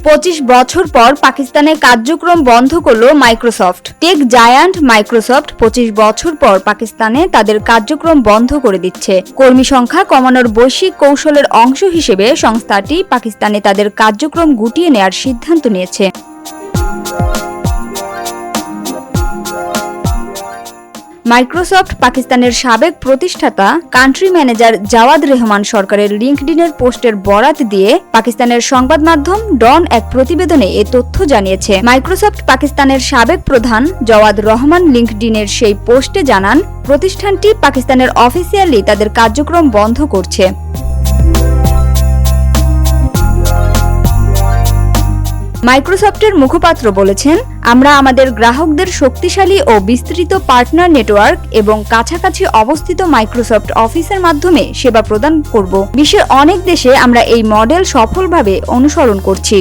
25 বছর পর পাকিস্তানে কার্যক্রম বন্ধ করল মাইক্রোসফট। টেক জায়ান্ট মাইক্রোসফট 25 বছর পর পাকিস্তানে তাদের কার্যক্রম বন্ধ করে দিচ্ছে। কর্মী সংখ্যা কমানোর বৈশ্বিক কৌশলের অংশ হিসেবে সংস্থাটি পাকিস্তানে তাদের কার্যক্রম গুটিয়ে নেয়ার সিদ্ধান্ত নিয়েছে। মাইক্রোসফট পাকিস্তানের সাবেক প্রতিষ্ঠাতা কান্ট্রি ম্যানেজার জাওয়াদ রেহমান সরকারের লিঙ্কডিনের পোস্টের বরাত দিয়ে পাকিস্তানের সংবাদ মাধ্যম ডন এক প্রতিবেদনে এ তথ্য জানিয়েছে। মাইক্রোসফট পাকিস্তানের সাবেক প্রধান জাওয়াদ রহমান লিঙ্কডিনের সেই পোস্টে জানান, প্রতিষ্ঠানটি পাকিস্তানের অফিসিয়ালি তাদের কার্যক্রম বন্ধ করছে। মাইক্রোসফটের মুখপাত্র বলেছেন, আমরা আমাদের গ্রাহকদের শক্তিশালী ও বিস্তৃত পার্টনার নেটওয়ার্ক এবং কাছাকাছি অবস্থিত মাইক্রোসফট অফিসের মাধ্যমে সেবা প্রদান করব। বিশ্বের অনেক দেশে আমরা এই মডেল সফলভাবে অনুসরণ করছি।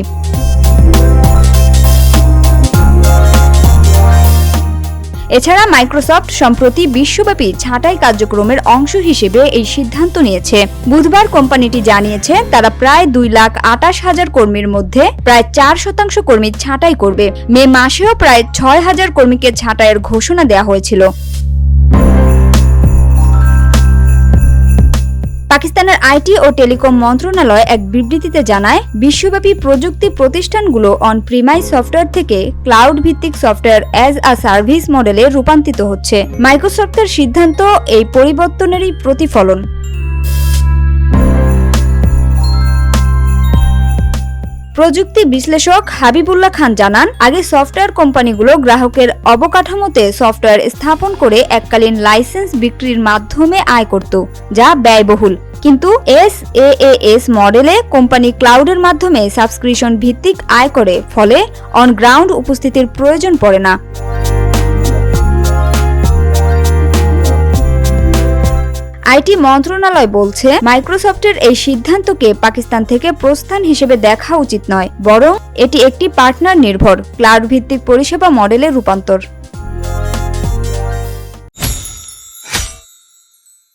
এছাড়া মাইক্রোসফট সম্প্রতি বিশ্বব্যাপী ছাঁটাই কার্যক্রমের অংশ হিসেবে এই সিদ্ধান্ত নিয়েছে। বুধবার কোম্পানিটি জানিয়েছে তারা প্রায় 2,28,000 কর্মীর মধ্যে প্রায় 4% কর্মী ছাঁটাই করবে। মে মাসেও প্রায় 6,000 কর্মীকে ছাঁটাইয়ের ঘোষণা দেওয়া হয়েছিল। পাকিস্তানের আইটি ও টেলিকম মন্ত্রণালয় এক বিবৃতিতে জানায়, বিশ্বব্যাপী প্রযুক্তি প্রতিষ্ঠানগুলো অন প্রিমাইস সফটওয়্যার থেকে ক্লাউড ভিত্তিক সফটওয়্যার অ্যাজ আ সার্ভিস মডেলে রূপান্তরিত হচ্ছে। মাইক্রোসফটের সিদ্ধান্ত এই পরিবর্তনেরই প্রতিফলন। প্রযুক্তি বিশ্লেষক হাবিবুল্লাহ খান জানান, আগে সফটওয়্যার কোম্পানিগুলো গ্রাহকের অবকাঠামোতে সফটওয়্যার স্থাপন করে এককালীন লাইসেন্স বিক্রির মাধ্যমে আয় করত, যা ব্যয়বহুল। কিন্তু SaaS মডেলে কোম্পানি ক্লাউডের মাধ্যমে সাবস্ক্রিপশন ভিত্তিক আয় করে, ফলে অন গ্রাউন্ড উপস্থিতির প্রয়োজন পড়ে না। আইটি মন্ত্রণালয় বলছে, মাইক্রোসফটের এই সিদ্ধান্তকে পাকিস্তান থেকে প্রস্থান হিসেবে দেখা উচিত নয়, বরং এটি একটি পার্টনার নির্ভর ক্লাউড ভিত্তিক পরিষেবা মডেলের রূপান্তর।